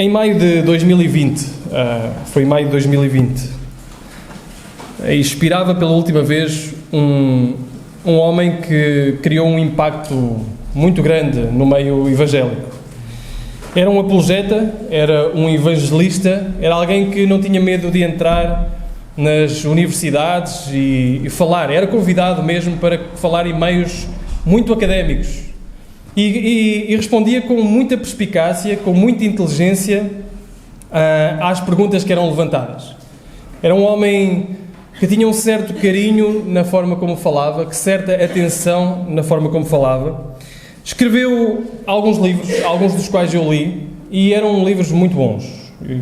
Em maio de 2020, foi maio de 2020, expirava pela última vez um homem que criou um impacto muito grande no meio evangélico. Era um apologeta, era um evangelista, era alguém que não tinha medo de entrar nas universidades e falar. Era convidado mesmo para falar em meios muito académicos. E respondia com muita perspicácia, com muita inteligência às perguntas que eram levantadas. Era um homem que tinha um certo carinho na forma como falava, que certa atenção na forma como falava. Escreveu alguns livros, alguns dos quais eu li, e eram livros muito bons.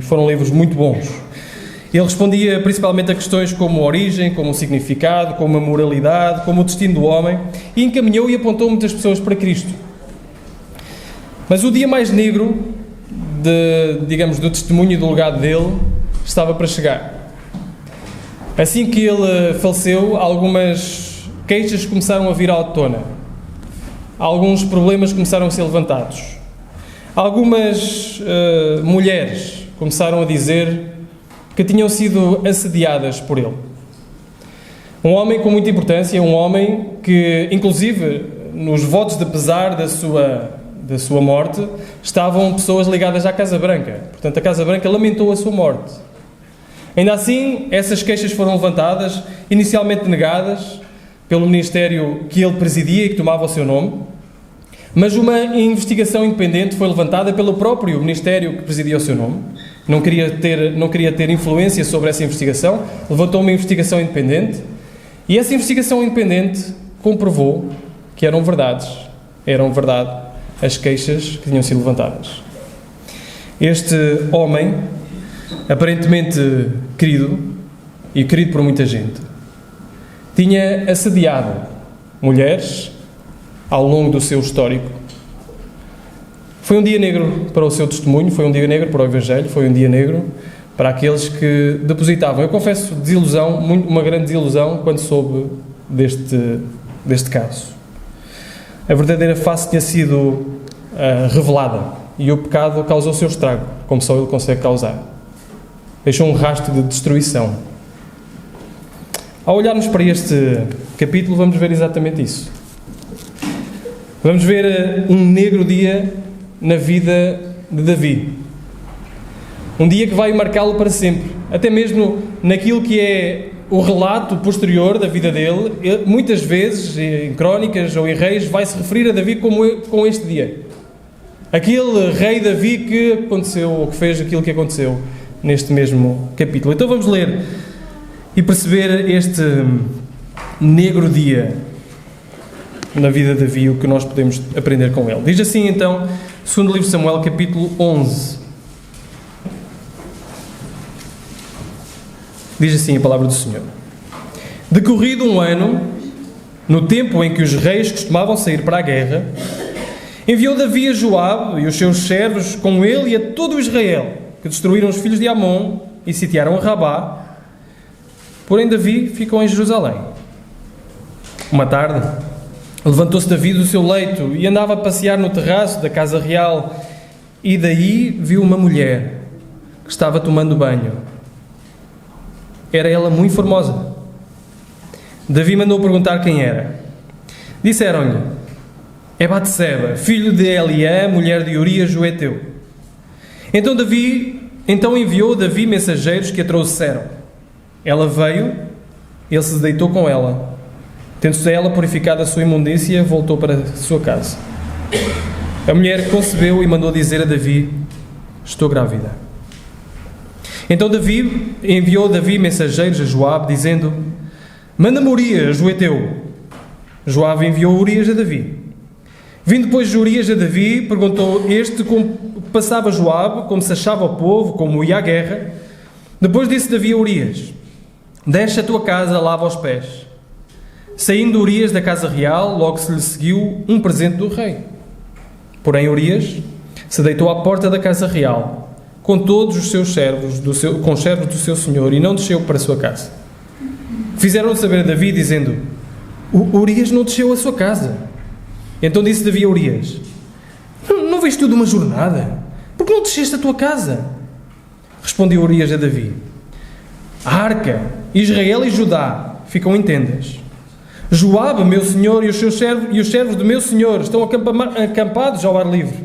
Foram livros muito bons. Ele respondia principalmente a questões como a origem, como o significado, como a moralidade, como o destino do homem, e encaminhou e apontou muitas pessoas para Cristo. Mas o dia mais negro, do testemunho e do legado dele, estava para chegar. Assim que ele faleceu, algumas queixas começaram a vir à tona. Alguns problemas começaram a ser levantados. Algumas mulheres começaram a dizer que tinham sido assediadas por ele. Um homem com muita importância, um homem que, inclusive, nos votos de pesar da sua morte, estavam pessoas ligadas à Casa Branca. Portanto, a Casa Branca lamentou a sua morte. Ainda assim, essas queixas foram levantadas, inicialmente negadas pelo ministério que ele presidia e que tomava o seu nome, mas uma investigação independente foi levantada pelo próprio ministério que presidia o seu nome. Não queria ter influência sobre essa investigação, levantou uma investigação independente, e essa investigação independente comprovou que eram verdade as queixas que tinham sido levantadas. Este homem, aparentemente querido, e querido por muita gente, tinha assediado mulheres ao longo do seu histórico. Foi um dia negro para o seu testemunho, foi um dia negro para o Evangelho, foi um dia negro para aqueles que depositavam. Eu confesso, desilusão, uma grande desilusão quando soube deste caso. A verdadeira face tinha sido revelada e o pecado causou o seu estrago, como só ele consegue causar. Deixou um rastro de destruição. Ao olharmos para este capítulo, vamos ver exatamente isso. Vamos ver um negro dia na vida de Davi. Um dia que vai marcá-lo para sempre. Até mesmo naquilo que é o relato posterior da vida dele, muitas vezes, em crónicas ou em reis, vai-se referir a Davi com este dia. Aquele rei Davi que aconteceu, ou que fez aquilo que aconteceu neste mesmo capítulo. Então vamos ler e perceber este negro dia na vida de Davi, o que nós podemos aprender com ele. Diz assim então, segundo livro de Samuel, capítulo 11. Diz assim a palavra do Senhor. Decorrido um ano, no tempo em que os reis costumavam sair para a guerra, enviou Davi a Joabe e os seus servos com ele e a todo o Israel, que destruíram os filhos de Amon e sitiaram a Rabá. Porém Davi ficou em Jerusalém. Uma tarde, levantou-se Davi do seu leito e andava a passear no terraço da casa real, e daí viu uma mulher que estava tomando banho. Era ela muito formosa. Davi mandou perguntar quem era. Disseram-lhe: é Batseba, filho de Eliã, mulher de Urias o Heteu. Então enviou Davi mensageiros que a trouxeram. Ela veio, ele se deitou com ela. Tendo-se ela purificado a sua imundícia, voltou para a sua casa. A mulher concebeu e mandou dizer a Davi: estou grávida. Então enviou Davi mensageiros a Joabe, dizendo: manda-me Urias o Heteu. Joabe enviou Urias a Davi. Vindo depois de Urias a Davi, perguntou este como passava Joabe, como se achava o povo, como ia à guerra. Depois disse Davi a Urias: desce a tua casa, lava os pés. Saindo Urias da casa real, logo se lhe seguiu um presente do rei. Porém Urias se deitou à porta da casa real, com todos os seus servos, com os servos do seu senhor, e não desceu para a sua casa. Fizeram saber a Davi, dizendo: Urias não desceu à sua casa. Então disse Davi a Urias: não vês tu de uma jornada? Por que não desceste a tua casa? Respondeu Urias a Davi: a arca, Israel e Judá ficam em tendas. Joabe, meu senhor, e os servos do meu senhor estão acampados ao ar livre.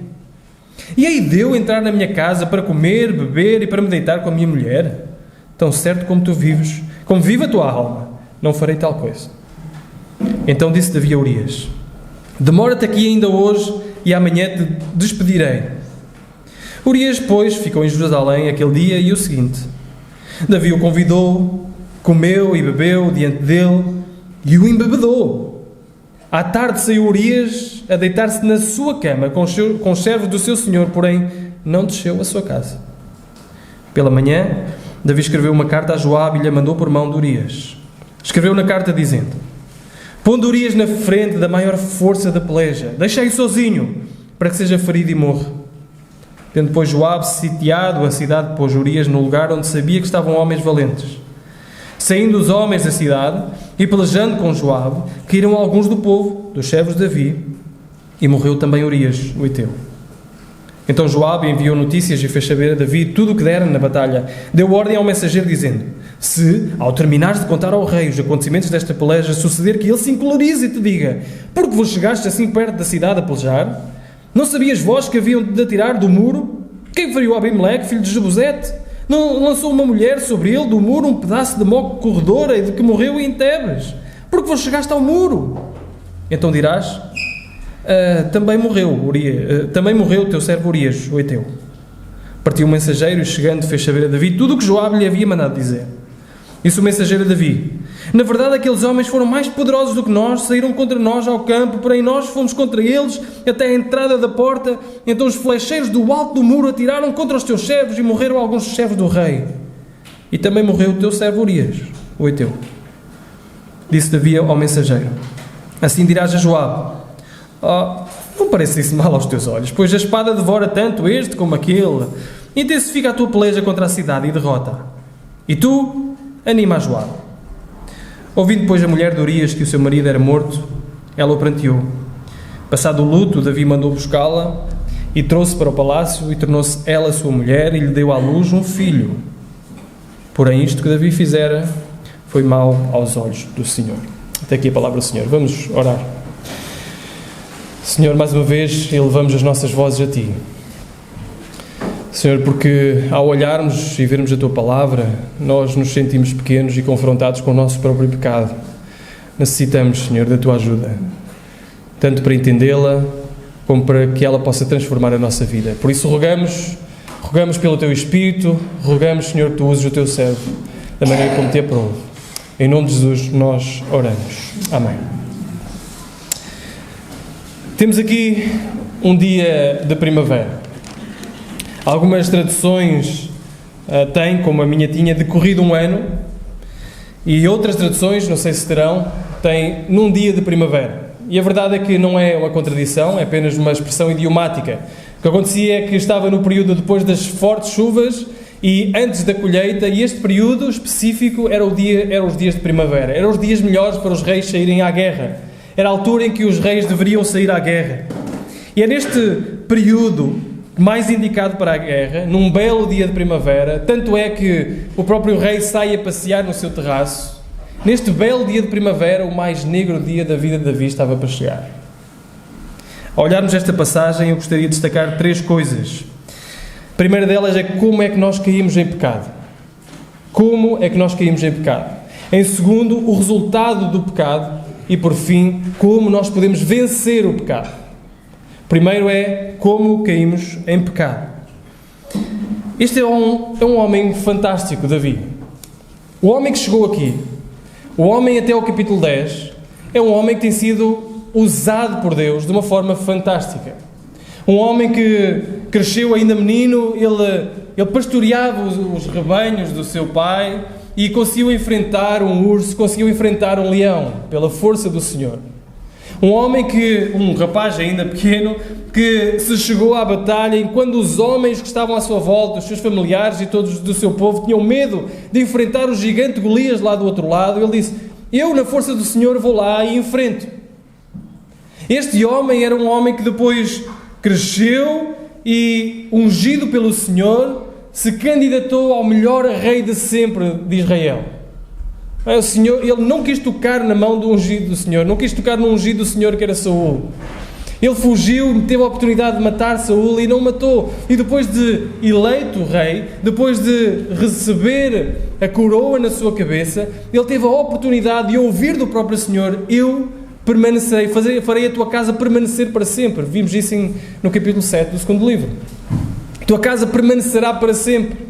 E hei de eu entrar na minha casa para comer, beber e para me deitar com a minha mulher? Tão certo como tu vives, como vive a tua alma, não farei tal coisa. Então disse Davi a Urias: demora-te aqui ainda hoje e amanhã te despedirei. Urias, pois, ficou em Jerusalém aquele dia e o seguinte. Davi o convidou, comeu e bebeu diante dele e o embebedou. À tarde saiu Urias a deitar-se na sua cama com os servos do seu senhor, porém não desceu à sua casa. Pela manhã, Davi escreveu uma carta a Joabe e lhe mandou por mão de Urias. Escreveu na carta dizendo: pondo Urias na frente da maior força da peleja, deixai-o sozinho, para que seja ferido e morra. Tendo depois Joabe sitiado a cidade, pôs Urias no lugar onde sabia que estavam homens valentes. Saindo os homens da cidade e pelejando com Joabe, caíram alguns do povo, dos servos de Davi, e morreu também Urias, o Heteu. Então Joabe enviou notícias e fez saber a Davi tudo o que dera na batalha. Deu ordem ao mensageiro dizendo: se, ao terminares de contar ao rei os acontecimentos desta peleja, suceder que ele se encolerize e te diga: por que vos chegaste assim perto da cidade a pelejar? Não sabias vós que haviam de atirar do muro? Quem feriu Abimeleque, filho de Jebusete? Não lançou uma mulher sobre ele do muro um pedaço de moco corredora e de que morreu em Tebes? Por que vos chegaste ao muro? Então dirás: também morreu o teu servo Urias, o Heteu. Partiu o mensageiro e, chegando, fez saber a Davi tudo o que Joabe lhe havia mandado dizer. Disse o mensageiro a Davi: na verdade, aqueles homens foram mais poderosos do que nós, saíram contra nós ao campo, porém nós fomos contra eles até a entrada da porta. Então os flecheiros do alto do muro atiraram contra os teus servos e morreram alguns dos servos do rei. E também morreu o teu servo Urias, o Heteu. Disse Davi ao mensageiro: assim dirás a Joabe: não parece isso mal aos teus olhos, pois a espada devora tanto este como aquele. Intensifica a tua peleja contra a cidade e derrota. E tu, anima a Joabe. Ouvindo, pois, a mulher de Urias que o seu marido era morto, ela o pranteou. Passado o luto, Davi mandou buscá-la e trouxe para o palácio, e tornou-se ela sua mulher, e lhe deu à luz um filho. Porém, isto que Davi fizera foi mau aos olhos do Senhor. Até aqui a palavra do Senhor. Vamos orar. Senhor, mais uma vez, elevamos as nossas vozes a Ti. Senhor, porque ao olharmos e vermos a Tua Palavra, nós nos sentimos pequenos e confrontados com o nosso próprio pecado. Necessitamos, Senhor, da Tua ajuda, tanto para entendê-la, como para que ela possa transformar a nossa vida. Por isso rogamos pelo Teu Espírito, rogamos, Senhor, que Tu uses o Teu servo da maneira como Te aprove. Em nome de Jesus nós oramos. Amém. Temos aqui um dia de primavera. Algumas traduções têm, como a minha tinha, decorrido um ano, e outras traduções, não sei se terão, têm num dia de primavera. E a verdade é que não é uma contradição, é apenas uma expressão idiomática. O que acontecia é que estava no período depois das fortes chuvas e antes da colheita, e este período específico eram os dias de primavera. Eram os dias melhores para os reis saírem à guerra. Era a altura em que os reis deveriam sair à guerra. E é neste período mais indicado para a guerra, num belo dia de primavera, tanto é que o próprio rei sai a passear no seu terraço. Neste belo dia de primavera, o mais negro dia da vida de Davi estava para chegar. Ao olharmos esta passagem, eu gostaria de destacar 3 coisas. A primeira delas é como é que nós caímos em pecado. Como é que nós caímos em pecado? Em segundo, o resultado do pecado. E por fim, como nós podemos vencer o pecado. Primeiro é como caímos em pecado. Este é um homem fantástico, Davi. O homem que chegou aqui, o homem até ao capítulo 10, é um homem que tem sido usado por Deus de uma forma fantástica. Um homem que cresceu ainda menino, ele pastoreava os rebanhos do seu pai e conseguiu enfrentar um urso, conseguiu enfrentar um leão, pela força do Senhor. Um rapaz ainda pequeno, que se chegou à batalha enquanto os homens que estavam à sua volta, os seus familiares e todos do seu povo, tinham medo de enfrentar o gigante Golias lá do outro lado. Ele disse: eu, na força do Senhor, vou lá e enfrento. Este homem era um homem que depois cresceu e ungido pelo Senhor, se candidatou ao melhor rei de sempre de Israel. O Senhor, ele não quis tocar na mão do ungido do Senhor, não quis tocar no ungido do Senhor que era Saul. Ele fugiu, teve a oportunidade de matar Saul e não matou. E depois de eleito rei, depois de receber a coroa na sua cabeça, ele teve a oportunidade de ouvir do próprio Senhor: eu permanecerei, farei a tua casa permanecer para sempre. Vimos isso no capítulo 7 do segundo livro. A tua casa permanecerá para sempre.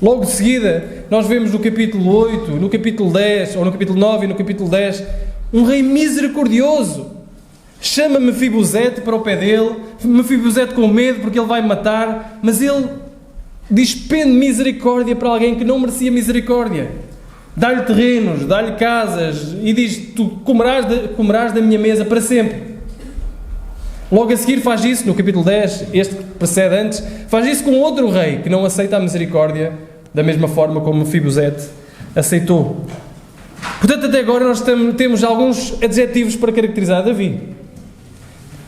Logo de seguida, nós vemos no capítulo 8, no capítulo 10, ou no capítulo 9 e no capítulo 10, um rei misericordioso. Chama Mefibosete para o pé dele, Mefibosete com medo porque ele vai matar, mas ele despende misericórdia para alguém que não merecia misericórdia. Dá-lhe terrenos, dá-lhe casas e diz: tu comerás da minha mesa para sempre. Logo a seguir faz isso, no capítulo 10, este que precede antes, faz isso com outro rei que não aceita a misericórdia da mesma forma como Mefibosete aceitou. Portanto, até agora nós temos alguns adjetivos para caracterizar Davi.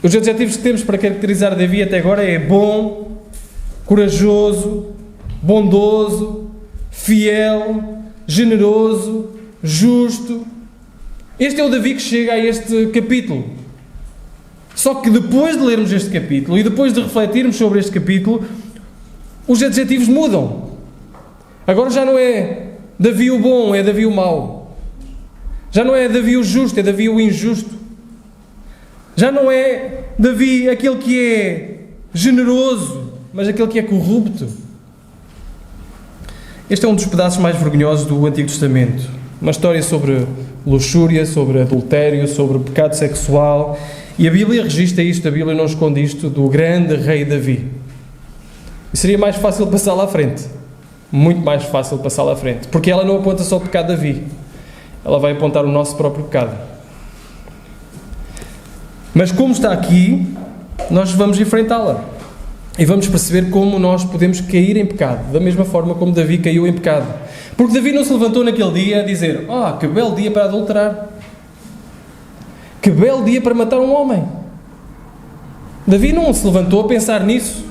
Os adjetivos que temos para caracterizar Davi até agora é bom, corajoso, bondoso, fiel, generoso, justo. Este é o Davi que chega a este capítulo. Só que depois de lermos este capítulo e depois de refletirmos sobre este capítulo, os adjetivos mudam. Agora já não é Davi o bom, é Davi o mau. Já não é Davi o justo, é Davi o injusto. Já não é Davi aquele que é generoso, mas aquele que é corrupto. Este é um dos pedaços mais vergonhosos do Antigo Testamento. Uma história sobre luxúria, sobre adultério, sobre pecado sexual. E a Bíblia registra isto, a Bíblia não esconde isto, do grande rei Davi. E seria mais fácil passar lá à frente. Muito mais fácil passar lá à frente. Porque ela não aponta só o pecado de Davi. Ela vai apontar o nosso próprio pecado. Mas como está aqui, nós vamos enfrentá-la. E vamos perceber como nós podemos cair em pecado. Da mesma forma como Davi caiu em pecado. Porque Davi não se levantou naquele dia a dizer: que belo dia para adulterar. Que belo dia para matar um homem. Davi não se levantou a pensar nisso.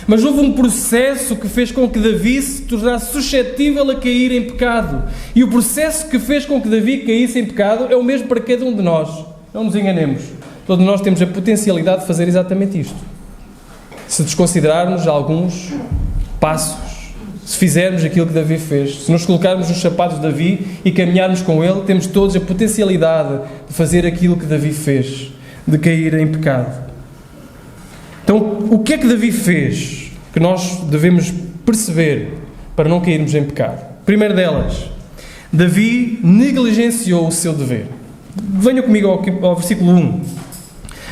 Mas houve um processo que fez com que Davi se tornasse suscetível a cair em pecado. E o processo que fez com que Davi caísse em pecado é o mesmo para cada um de nós. Não nos enganemos. Todos nós temos a potencialidade de fazer exatamente isto. Se desconsiderarmos alguns passos, se fizermos aquilo que Davi fez, se nos colocarmos nos sapatos de Davi e caminharmos com ele, temos todos a potencialidade de fazer aquilo que Davi fez, de cair em pecado. Então, o que é que Davi fez que nós devemos perceber para não cairmos em pecado? Primeiro delas, Davi negligenciou o seu dever. Venham comigo ao versículo 1.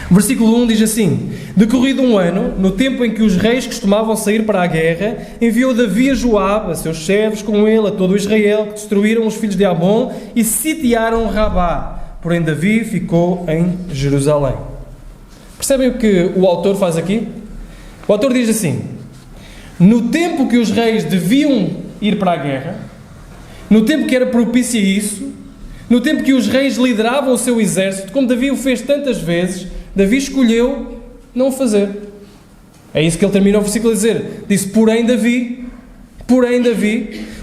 O versículo 1 diz assim: decorrido um ano, no tempo em que os reis costumavam sair para a guerra, enviou Davi a Joabe, a seus servos, com ele, a todo Israel, que destruíram os filhos de Amon e sitiaram Rabá. Porém, Davi ficou em Jerusalém. Percebem o que o autor faz aqui? O autor diz assim: no tempo que os reis deviam ir para a guerra, no tempo que era propício a isso, no tempo que os reis lideravam o seu exército, como Davi o fez tantas vezes, Davi escolheu não fazer. É isso que ele termina o versículo a dizer. Disse: porém Davi,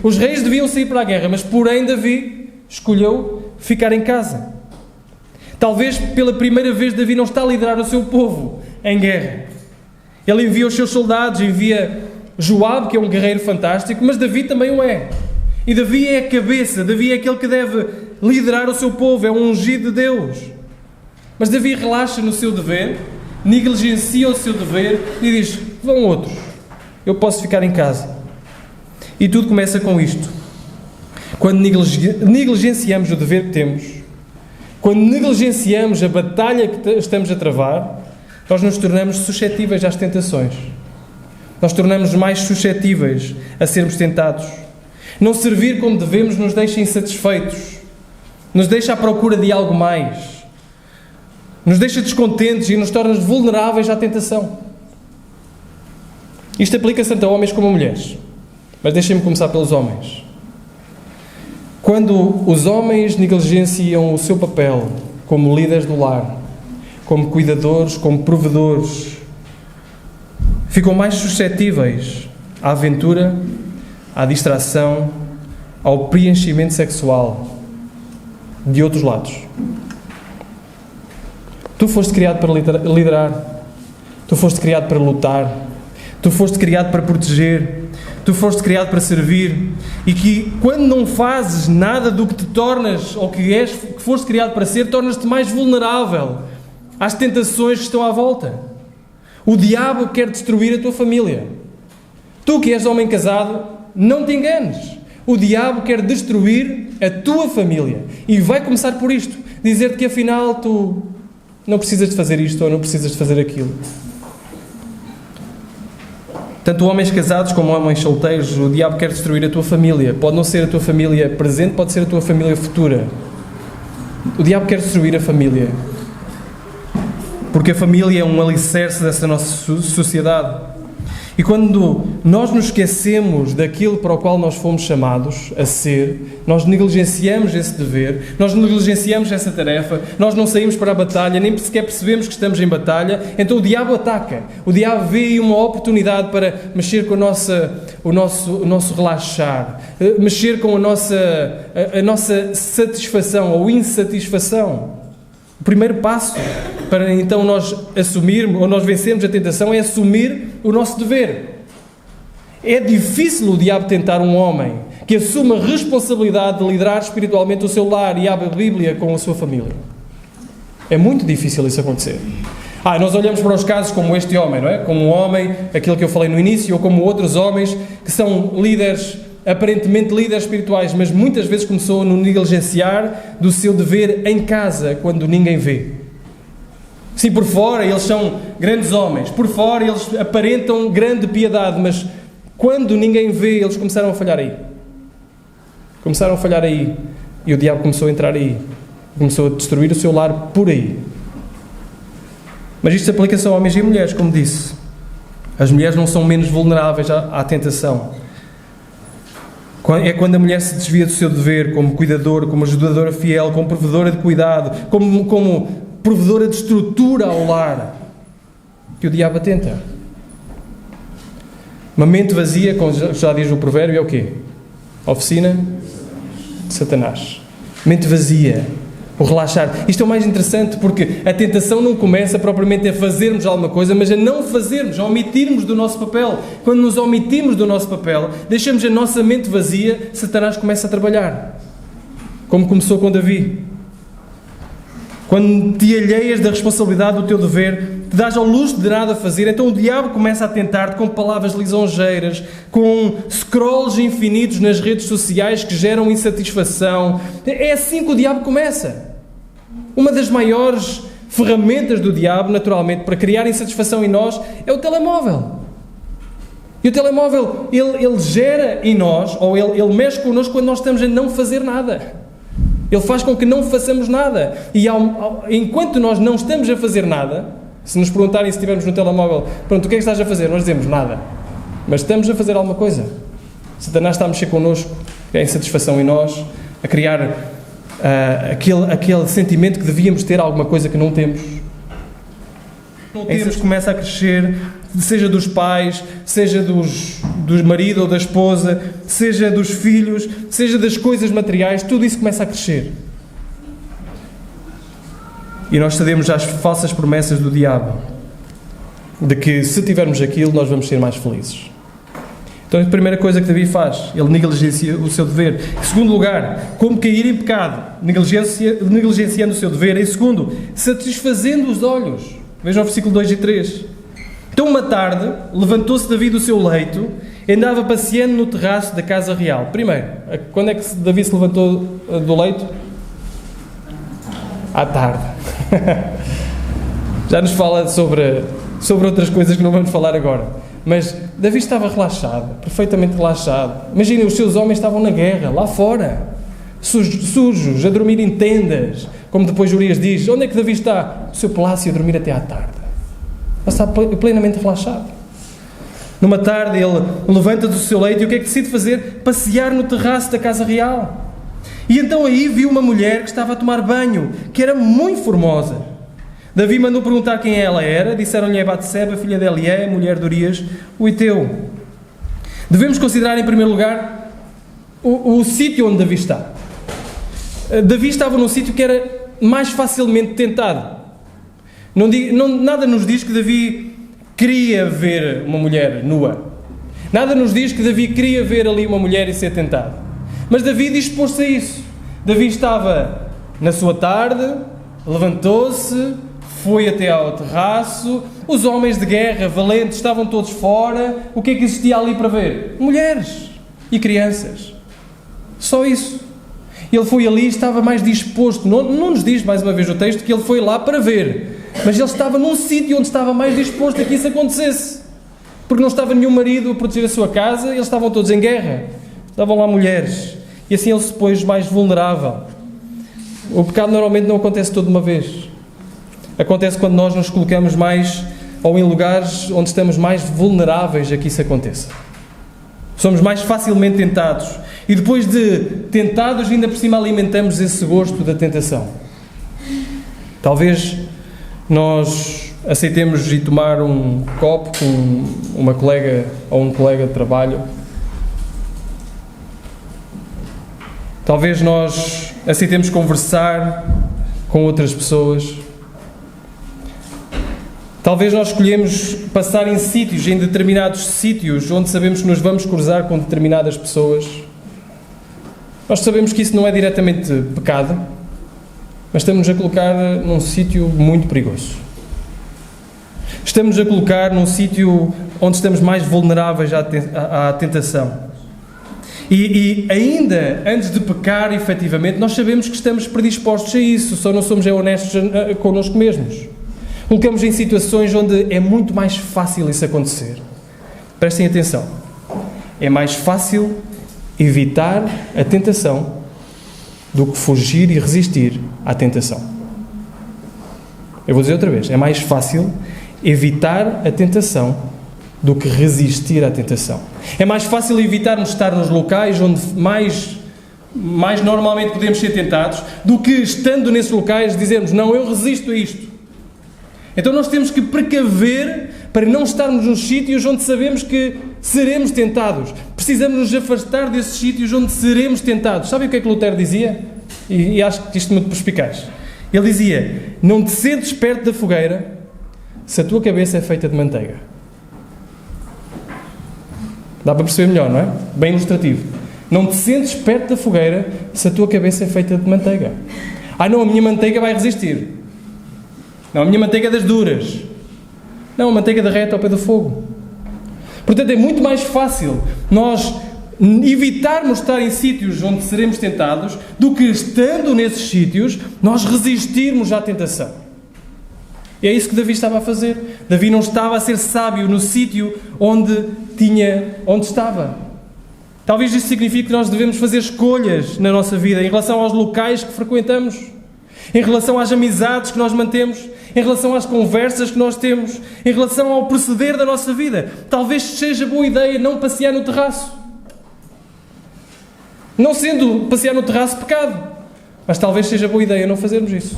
os reis deviam sair para a guerra, mas porém Davi escolheu ficar em casa. Talvez pela primeira vez Davi não está a liderar o seu povo em guerra. Ele envia os seus soldados, envia Joabe, que é um guerreiro fantástico, mas Davi também o é. E Davi é a cabeça, Davi é aquele que deve liderar o seu povo, é um ungido de Deus. Mas Davi relaxa no seu dever, negligencia o seu dever e diz: vão outros, eu posso ficar em casa. E tudo começa com isto. Quando negligenciamos o dever que temos, quando negligenciamos a batalha que estamos a travar, nós nos tornamos suscetíveis às tentações. Nós tornamos mais suscetíveis a sermos tentados. Não servir como devemos nos deixa insatisfeitos, nos deixa à procura de algo mais, nos deixa descontentes e nos torna vulneráveis à tentação. Isto aplica-se tanto a homens como a mulheres, mas deixem-me começar pelos homens. Quando os homens negligenciam o seu papel como líderes do lar, como cuidadores, como provedores, ficam mais suscetíveis à aventura, à distração, ao preenchimento sexual de outros lados. Tu foste criado para liderar, tu foste criado para lutar, tu foste criado para proteger, tu foste criado para servir, e que quando não fazes nada do que te tornas, ou que foste criado para ser, tornas-te mais vulnerável às tentações que estão à volta. O diabo quer destruir a tua família. Tu que és homem casado, não te enganes. O diabo quer destruir a tua família. E vai começar por isto. Dizer-te que afinal tu não precisas de fazer isto ou não precisas de fazer aquilo. Tanto homens casados como homens solteiros, o diabo quer destruir a tua família. Pode não ser a tua família presente, pode ser a tua família futura. O diabo quer destruir a família. Porque a família é um alicerce dessa nossa sociedade. E quando nós nos esquecemos daquilo para o qual nós fomos chamados a ser, nós negligenciamos esse dever, nós negligenciamos essa tarefa, nós não saímos para a batalha, nem sequer percebemos que estamos em batalha, então o diabo ataca. O diabo vê aí uma oportunidade para mexer com o nosso relaxar, mexer com a nossa satisfação ou insatisfação. O primeiro passo para então nós assumirmos, ou nós vencermos a tentação, é assumir o nosso dever. É difícil o diabo tentar um homem que assuma a responsabilidade de liderar espiritualmente o seu lar e abre a Bíblia com a sua família. É muito difícil isso acontecer. Nós olhamos para os casos como este homem, não é? Como um homem, aquilo que eu falei no início, ou como outros homens que são líderes, aparentemente líderes espirituais, mas muitas vezes começou no negligenciar do seu dever em casa, quando ninguém vê. Sim, por fora eles são grandes homens, por fora eles aparentam grande piedade, mas quando ninguém vê, eles começaram a falhar aí. Começaram a falhar aí. E o diabo começou a entrar aí. Começou a destruir o seu lar por aí. Mas isto aplica-se a homens e mulheres, como disse. As mulheres não são menos vulneráveis à tentação. É quando a mulher se desvia do seu dever como cuidadora, como ajudadora fiel, como provedora de cuidado, como provedora de estrutura ao lar, que o diabo tenta. Uma mente vazia, como já diz o provérbio, é o quê? A oficina de Satanás. Mente vazia, o relaxar. Isto é o mais interessante, porque a tentação não começa propriamente a fazermos alguma coisa, mas a não fazermos, a omitirmos do nosso papel. Quando nos omitimos do nosso papel, deixamos a nossa mente vazia, Satanás começa a trabalhar. Como começou com Davi. Quando te alheias da responsabilidade do teu dever, te dás ao luxo de nada fazer, então o diabo começa a tentar-te com palavras lisonjeiras, com scrolls infinitos nas redes sociais que geram insatisfação. É assim que o diabo começa. Uma das maiores ferramentas do diabo, naturalmente, para criar insatisfação em nós, é o telemóvel. E o telemóvel, ele gera em nós, ou ele mexe connosco quando nós estamos a não fazer nada. Ele faz com que não façamos nada. E enquanto nós não estamos a fazer nada, se nos perguntarem se estivermos no telemóvel, pronto, o que é que estás a fazer? Nós dizemos nada. Mas estamos a fazer alguma coisa. Satanás está a mexer connosco, a insatisfação em nós, a criar aquele sentimento que devíamos ter alguma coisa que não temos. A insatisfação começa a crescer, seja dos pais, seja do marido ou da esposa, seja dos filhos, seja das coisas materiais, tudo isso começa a crescer. E nós cedemos às falsas promessas do diabo, de que se tivermos aquilo, nós vamos ser mais felizes. Então a primeira coisa que Davi faz, ele negligencia o seu dever. Em segundo lugar, como cair em pecado, negligenciando o seu dever. Em segundo, satisfazendo os olhos. Vejam o versículo 2 e 3. Então uma tarde, levantou-se Davi do seu leito e andava passeando no terraço da casa real. Primeiro, quando é que Davi se levantou do leito? À tarde. Já nos fala sobre outras coisas que não vamos falar agora. Mas Davi estava relaxado, perfeitamente relaxado. Imaginem, os seus homens estavam na guerra, lá fora, sujos, a dormir em tendas. Como depois Urias diz, onde é que Davi está? No seu palácio, a dormir até à tarde. Ele está plenamente relaxado. Numa tarde ele levanta do seu leito e o que é que decide fazer? Passear no terraço da casa real. E então aí viu uma mulher que estava a tomar banho, que era muito formosa. Davi mandou perguntar quem ela era. Disseram-lhe: é Batseba, filha de Elié, mulher de Urias, o Heteu. Devemos considerar, em primeiro lugar, o sítio onde Davi está. Davi estava num sítio que era mais facilmente tentado. Nada nos diz que Davi queria ver uma mulher nua. Nada nos diz que Davi queria ver ali uma mulher e ser tentado. Mas Davi dispôs-se a isso. Davi estava na sua tarde, levantou-se, foi até ao terraço. Os homens de guerra valentes estavam todos fora. O que é que existia ali para ver? Mulheres e crianças. Só isso. Ele foi ali e estava mais disposto. Não nos diz, mais uma vez o texto, que ele foi lá para ver. Mas ele estava num sítio onde estava mais disposto a que isso acontecesse. Porque não estava nenhum marido a proteger a sua casa, eles estavam todos em guerra. Estavam lá mulheres. E assim ele se pôs mais vulnerável. O pecado normalmente não acontece toda uma vez. Acontece quando nós nos colocamos mais, ou em lugares onde estamos mais vulneráveis a que isso aconteça. Somos mais facilmente tentados. E depois de tentados, ainda por cima alimentamos esse gosto da tentação. Talvez nós aceitemos ir tomar um copo com uma colega ou um colega de trabalho. Talvez nós aceitemos conversar com outras pessoas. Talvez nós escolhemos passar em sítios, em determinados sítios, onde sabemos que nos vamos cruzar com determinadas pessoas. Nós sabemos que isso não é diretamente pecado, mas estamos a colocar num sítio muito perigoso. Estamos a colocar num sítio onde estamos mais vulneráveis à tentação. E ainda antes de pecar, efetivamente, nós sabemos que estamos predispostos a isso, só não somos honestos connosco mesmos. Colocamos em situações onde é muito mais fácil isso acontecer. Prestem atenção. É mais fácil evitar a tentação do que fugir e resistir à tentação. Eu vou dizer outra vez. É mais fácil evitar a tentação do que resistir à tentação. É mais fácil evitarmos estar nos locais onde mais normalmente podemos ser tentados do que, estando nesses locais, dizermos: não, eu resisto a isto. Então nós temos que precaver para não estarmos nos sítios onde sabemos que seremos tentados. Precisamos nos afastar desses sítios onde seremos tentados. Sabem o que é que Lutero dizia? E acho que isto é muito perspicaz. Ele dizia: não te sentes perto da fogueira se a tua cabeça é feita de manteiga. Dá para perceber melhor, não é? Bem ilustrativo. Não te sentes perto da fogueira se a tua cabeça é feita de manteiga. Ah não, a minha manteiga vai resistir. Não, a minha manteiga é das duras. Não, a manteiga derrete ao pé do fogo. Portanto, é muito mais fácil nós evitarmos estar em sítios onde seremos tentados do que, estando nesses sítios, nós resistirmos à tentação. E é isso que Davi estava a fazer. Davi não estava a ser sábio no sítio onde estava. Talvez isso signifique que nós devemos fazer escolhas na nossa vida em relação aos locais que frequentamos, em relação às amizades que nós mantemos, em relação às conversas que nós temos, em relação ao proceder da nossa vida. Talvez seja boa ideia não passear no terraço. Não sendo passear no terraço pecado, mas talvez seja boa ideia não fazermos isso.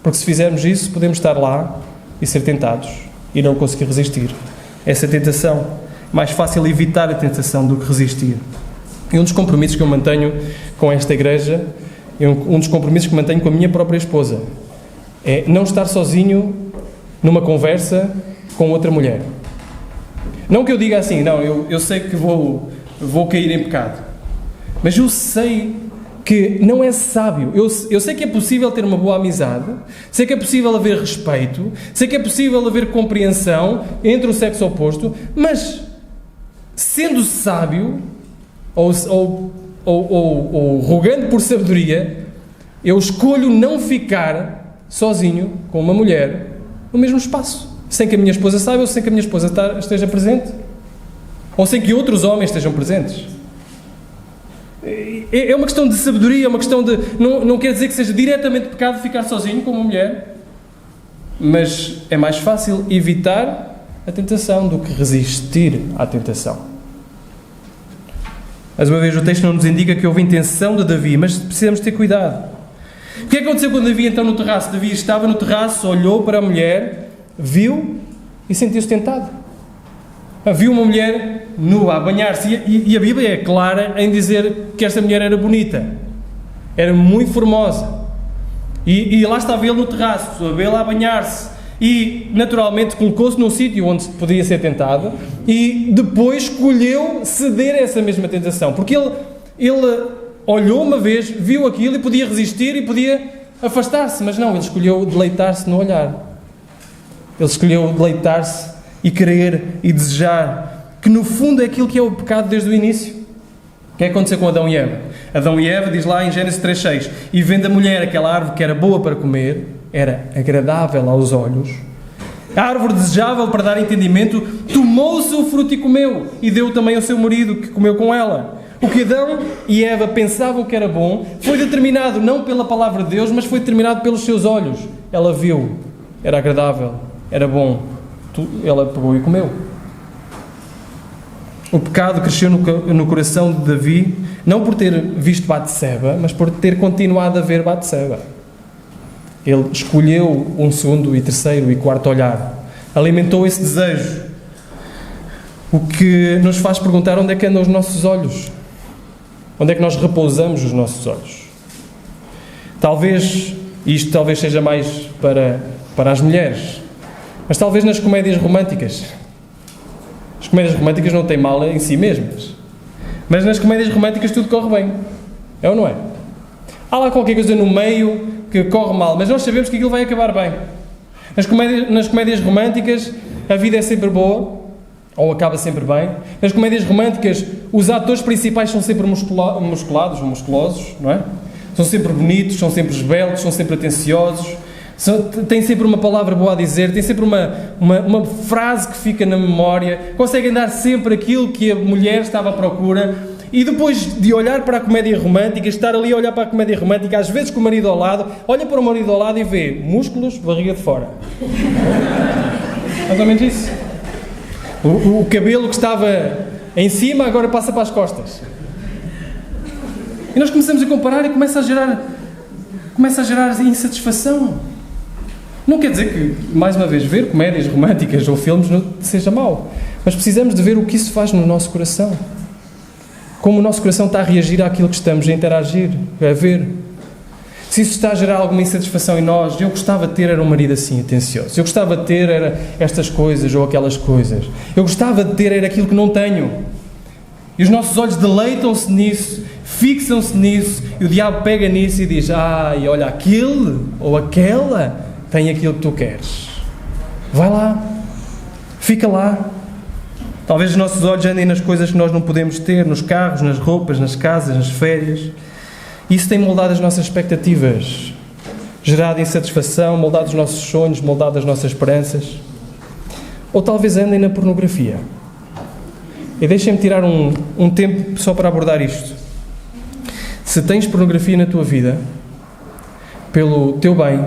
Porque se fizermos isso, podemos estar lá e ser tentados e não conseguir resistir. Essa tentação. Mais fácil evitar a tentação do que resistir. E um dos compromissos que eu mantenho com esta igreja, um dos compromissos que mantenho com a minha própria esposa, é não estar sozinho numa conversa com outra mulher. Não que eu diga assim: não, eu sei que vou cair em pecado. Mas eu sei que não é sábio. Eu sei que é possível ter uma boa amizade, sei que é possível haver respeito, sei que é possível haver compreensão entre o sexo oposto, mas sendo sábio, ou rogando por sabedoria, eu escolho não ficar sozinho com uma mulher no mesmo espaço, sem que a minha esposa saiba, ou sem que a minha esposa esteja presente, ou sem que outros homens estejam presentes. É uma questão de sabedoria, é uma questão de... Não quer dizer que seja diretamente pecado ficar sozinho com uma mulher, mas é mais fácil evitar a tentação do que resistir à tentação. Mais uma vez, o texto não nos indica que houve intenção de Davi, mas precisamos ter cuidado. O que é que aconteceu quando Davi entrou no terraço? Davi estava no terraço, olhou para a mulher, viu e sentiu-se tentado. Viu uma mulher nua a banhar-se e a Bíblia é clara em dizer que esta mulher era bonita, era muito formosa. E lá estava ele no terraço, a vê-la a banhar-se e naturalmente colocou-se num sítio onde podia ser tentado e depois escolheu ceder a essa mesma tentação, porque ele olhou uma vez, viu aquilo e podia resistir e podia afastar-se, mas não, ele escolheu deleitar-se no olhar. Ele escolheu deleitar-se e querer e desejar, que no fundo é aquilo que é o pecado desde o início. O que é que aconteceu com Adão e Eva? Adão e Eva, diz lá em Gênesis 3:6, e vendo a mulher aquela árvore que era boa para comer, era agradável aos olhos, a árvore desejável para dar entendimento, tomou o seu fruto e comeu, e deu também ao seu marido, que comeu com ela. O que Adão e Eva pensavam que era bom, foi determinado não pela palavra de Deus, mas foi determinado pelos seus olhos. Ela viu, era agradável, era bom, ela pegou e comeu. O pecado cresceu no coração de Davi, não por ter visto Batseba, mas por ter continuado a ver Batseba. Ele escolheu um segundo e terceiro e quarto olhar. Alimentou esse desejo. O que nos faz perguntar onde é que andam os nossos olhos. Onde é que nós repousamos os nossos olhos. Talvez, isto talvez seja mais para as mulheres, mas talvez nas comédias românticas. As comédias românticas não têm mal em si mesmas. Mas nas comédias românticas tudo corre bem. É ou não é? Há lá qualquer coisa no meio que corre mal, mas nós sabemos que aquilo vai acabar bem. Nas comédias românticas a vida é sempre boa, ou acaba sempre bem. Nas comédias românticas os atores principais são sempre musculados ou musculosos, não é? São sempre bonitos, são sempre esbeltos, são sempre atenciosos, têm sempre uma palavra boa a dizer, têm sempre uma frase que fica na memória, conseguem dar sempre aquilo que a mulher estava à procura. E depois de olhar para a comédia romântica, estar ali a olhar para a comédia romântica, às vezes com o marido ao lado, olha para o marido ao lado e vê músculos, barriga de fora. Mais ou menos isso. O cabelo que estava em cima agora passa para as costas. E nós começamos a comparar e começa a gerar insatisfação. Não quer dizer que, mais uma vez, ver comédias românticas ou filmes não seja mau, mas precisamos de ver o que isso faz no nosso coração. Como o nosso coração está a reagir àquilo que estamos a interagir, a ver. Se isso está a gerar alguma insatisfação em nós, eu gostava de ter era um marido assim, atencioso. Eu gostava de ter era estas coisas ou aquelas coisas. Eu gostava de ter era aquilo que não tenho. E os nossos olhos deleitam-se nisso, fixam-se nisso, e o diabo pega nisso e diz, ai, olha, aquele ou aquela tem aquilo que tu queres. Vai lá, fica lá. Talvez os nossos olhos andem nas coisas que nós não podemos ter, nos carros, nas roupas, nas casas, nas férias. Isso tem moldado as nossas expectativas, gerado insatisfação, moldado os nossos sonhos, moldado as nossas esperanças. Ou talvez andem na pornografia. E deixem-me tirar um tempo só para abordar isto. Se tens pornografia na tua vida, pelo teu bem,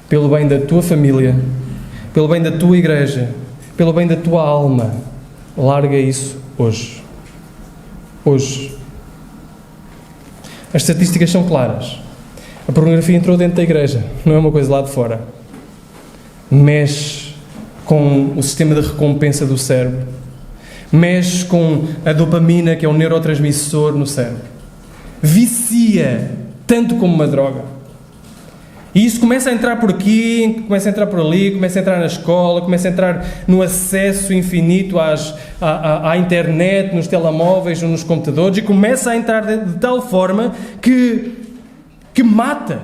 pelo bem da tua família, pelo bem da tua igreja, pelo bem da tua alma, larga isso hoje. Hoje. As estatísticas são claras. A pornografia entrou dentro da igreja, não é uma coisa lá de fora. Mexe com o sistema de recompensa do cérebro. Mexe com a dopamina, que é um neurotransmissor no cérebro. Vicia, tanto como uma droga. E isso começa a entrar por aqui, começa a entrar por ali, começa a entrar na escola, começa a entrar no acesso infinito à internet, nos telemóveis ou nos computadores, e começa a entrar de tal forma que mata.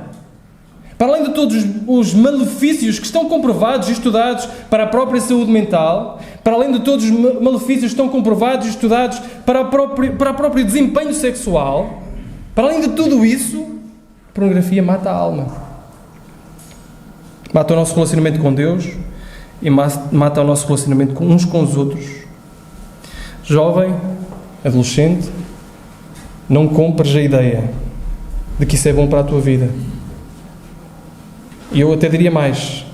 Para além de todos os malefícios que estão comprovados e estudados para a própria saúde mental, para além de todos os malefícios que estão comprovados e estudados para o próprio desempenho sexual, para além de tudo isso, a pornografia mata a alma. Mata o nosso relacionamento com Deus e mata o nosso relacionamento uns com os outros. Jovem, adolescente, não compres a ideia de que isso é bom para a tua vida. E eu até diria mais,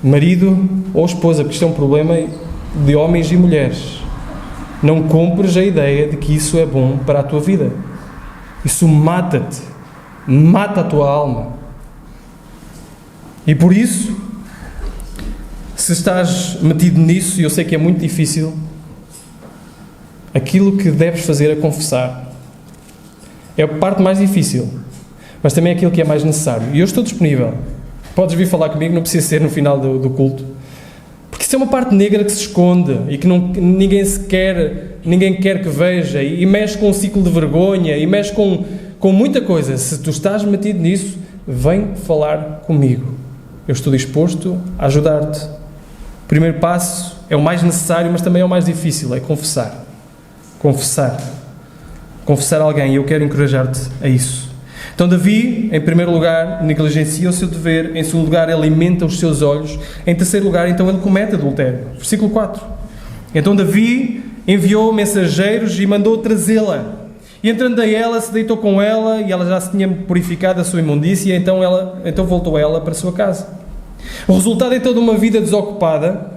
marido ou esposa, porque isto é um problema de homens e mulheres. Não compres a ideia de que isso é bom para a tua vida. Isso mata-te. mata a tua alma. E por isso, se estás metido nisso, e eu sei que é muito difícil, aquilo que deves fazer é confessar. É a parte mais difícil, mas também é aquilo que é mais necessário. E eu estou disponível. Podes vir falar comigo, não precisa ser no final do culto. Porque isso é uma parte negra que se esconde e que ninguém quer que veja, e mexe com um ciclo de vergonha, e mexe com muita coisa. Se tu estás metido nisso, vem falar comigo. Eu estou disposto a ajudar-te. O primeiro passo é o mais necessário, mas também é o mais difícil, é confessar. Confessar a alguém, e eu quero encorajar-te a isso. Então Davi, em primeiro lugar, negligencia o seu dever. Em segundo lugar, alimenta os seus olhos. Em terceiro lugar, então ele comete adultério. Versículo 4. Então Davi enviou mensageiros e mandou trazê-la. E entrando a ela, se deitou com ela, e ela já se tinha purificado a sua imundícia, então voltou ela para a sua casa. O resultado então de uma vida desocupada,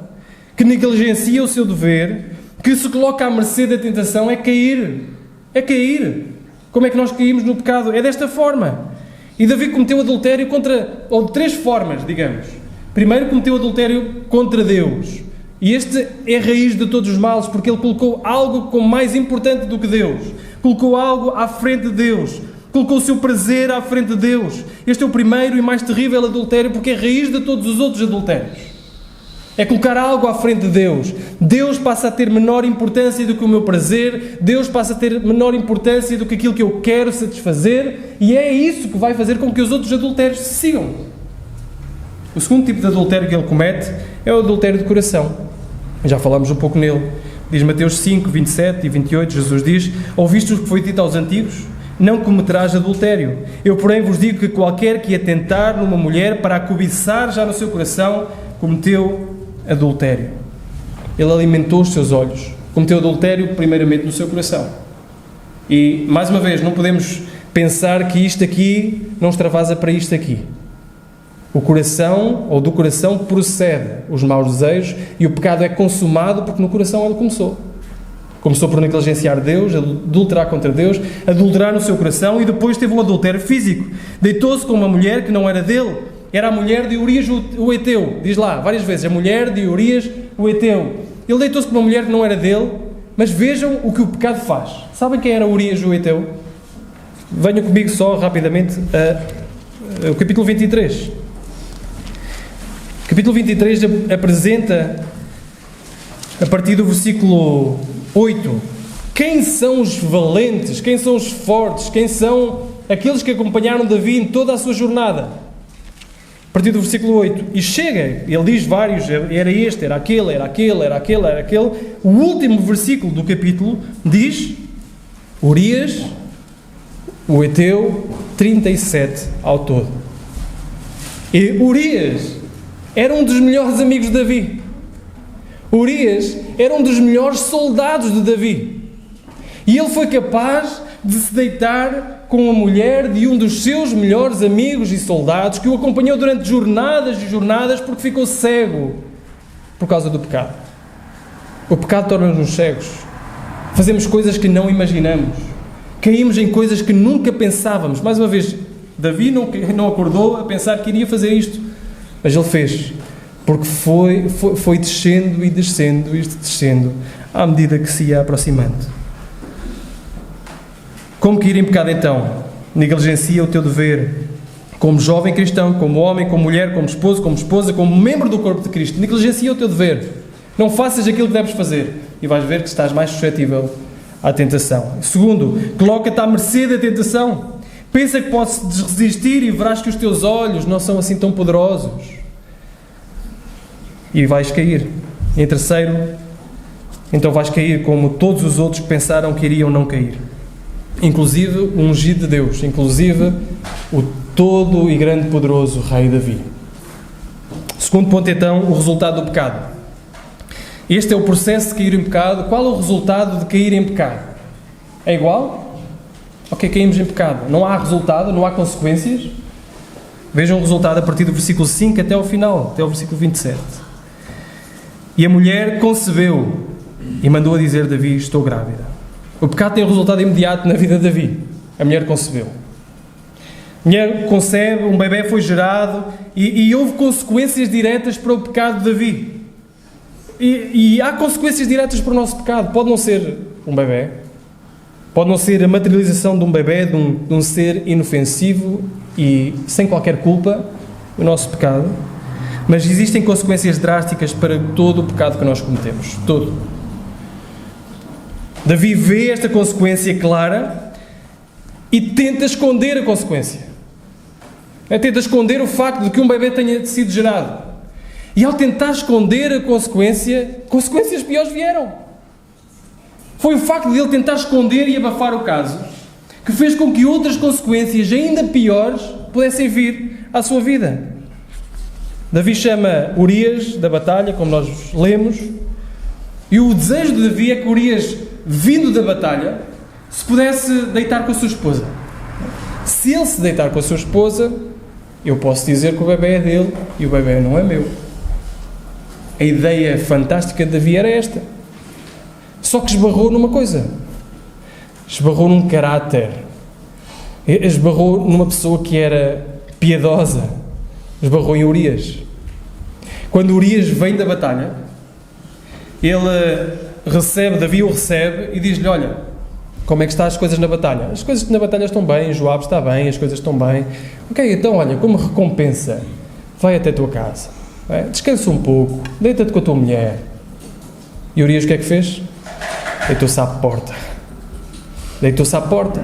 que negligencia o seu dever, que se coloca à mercê da tentação, é cair. É cair. Como é que nós caímos no pecado? É desta forma. E Davi cometeu adultério de três formas, digamos. Primeiro, cometeu adultério contra Deus. E este é a raiz de todos os males, porque ele colocou algo como mais importante do que Deus. Colocou algo à frente de Deus. Colocou o seu prazer à frente de Deus. Este é o primeiro e mais terrível adultério, porque é a raiz de todos os outros adultérios. É colocar algo à frente de Deus. Deus passa a ter menor importância do que o meu prazer. Deus passa a ter menor importância do que aquilo que eu quero satisfazer. E é isso que vai fazer com que os outros adultérios se sigam. O segundo tipo de adultério que ele comete é o adultério de coração. Já falámos um pouco nele. Diz Mateus 5, 27 e 28, Jesus diz: ouviste o que foi dito aos antigos? Não cometerás adultério. Eu, porém, vos digo que qualquer que atentar numa mulher para a cobiçar já no seu coração, cometeu adultério. Ele alimentou os seus olhos. Cometeu adultério primeiramente no seu coração. E, mais uma vez, não podemos pensar que isto aqui não extravasa para isto aqui. O coração, ou do coração, procede os maus desejos, e o pecado é consumado porque no coração ele começou. Começou por negligenciar Deus, adulterar contra Deus, adulterar no seu coração, e depois teve um adultério físico. Deitou-se com uma mulher que não era dele. Era a mulher de Urias o Heteu. Diz lá, várias vezes, a mulher de Urias o Heteu. Ele deitou-se com uma mulher que não era dele, mas vejam o que o pecado faz. Sabem quem era Urias o Heteu? Venham comigo só, rapidamente, ao capítulo 23. Capítulo 23 apresenta, a partir do versículo 8, quem são os valentes, quem são os fortes, quem são aqueles que acompanharam Davi em toda a sua jornada. A partir do versículo 8, e chega, ele diz vários, era este, era aquele, era aquele, era aquele, era aquele. O último versículo do capítulo diz, Urias, o Heteu, 37 ao todo. E Urias era um dos melhores amigos de Davi. Urias era um dos melhores soldados de Davi. E ele foi capaz de se deitar com a mulher de um dos seus melhores amigos e soldados, que o acompanhou durante jornadas e jornadas, porque ficou cego por causa do pecado. O pecado torna-nos cegos. Fazemos coisas que não imaginamos. Caímos em coisas que nunca pensávamos. Mais uma vez, Davi não acordou a pensar que iria fazer isto, mas ele fez, porque foi descendo e descendo e descendo à medida que se ia aproximando. Como cair em pecado então? Negligencia o teu dever como jovem cristão, como homem, como mulher, como esposo, como esposa, como membro do corpo de Cristo. Negligencia o teu dever. Não faças aquilo que deves fazer e vais ver que estás mais suscetível à tentação. Segundo, coloca-te à mercê da tentação. Pensa que podes resistir e verás que os teus olhos não são assim tão poderosos. E vais cair. Em terceiro, então vais cair como todos os outros que pensaram que iriam não cair. Inclusive o ungido de Deus, inclusive o todo e grande poderoso Rei Davi. Segundo ponto então, o resultado do pecado. Este é o processo de cair em pecado. Qual é o resultado de cair em pecado? É igual? Ok, caímos em pecado. Não há resultado, não há consequências. Vejam o resultado a partir do versículo 5 até ao final, até ao versículo 27. E a mulher concebeu e mandou a dizer a Davi: estou grávida. O pecado tem um resultado imediato na vida de Davi. A mulher concebeu. Mulher concebe, um bebê foi gerado e houve consequências diretas para o pecado de Davi. E há consequências diretas para o nosso pecado. Pode não ser um bebê, pode não ser a materialização de um bebê, de um ser inofensivo e sem qualquer culpa, o nosso pecado, mas existem consequências drásticas para todo o pecado que nós cometemos. Todo. Davi vê esta consequência clara e tenta esconder a consequência. Tenta esconder o facto de que um bebê tenha sido gerado. E ao tentar esconder a consequência, consequências piores vieram. Foi o facto de ele tentar esconder e abafar o caso que fez com que outras consequências ainda piores pudessem vir à sua vida. Davi chama Urias da batalha, como nós lemos, e o desejo de Davi é que Urias, vindo da batalha, se pudesse deitar com a sua esposa. Se ele se deitar com a sua esposa, eu posso dizer que o bebê é dele e o bebê não é meu. A ideia fantástica de Davi era esta. Só que esbarrou numa coisa. Esbarrou num caráter. Esbarrou numa pessoa que era piedosa. Esbarrou em Urias. Quando Urias vem da batalha, Davi o recebe e diz-lhe: olha, como é que estão as coisas na batalha? As coisas na batalha estão bem, Joabe está bem, as coisas estão bem. Ok, então olha, como recompensa, vai até a tua casa, descansa um pouco, deita-te com a tua mulher. E Urias o que é que fez? Deitou-se à porta. Deitou-se à porta.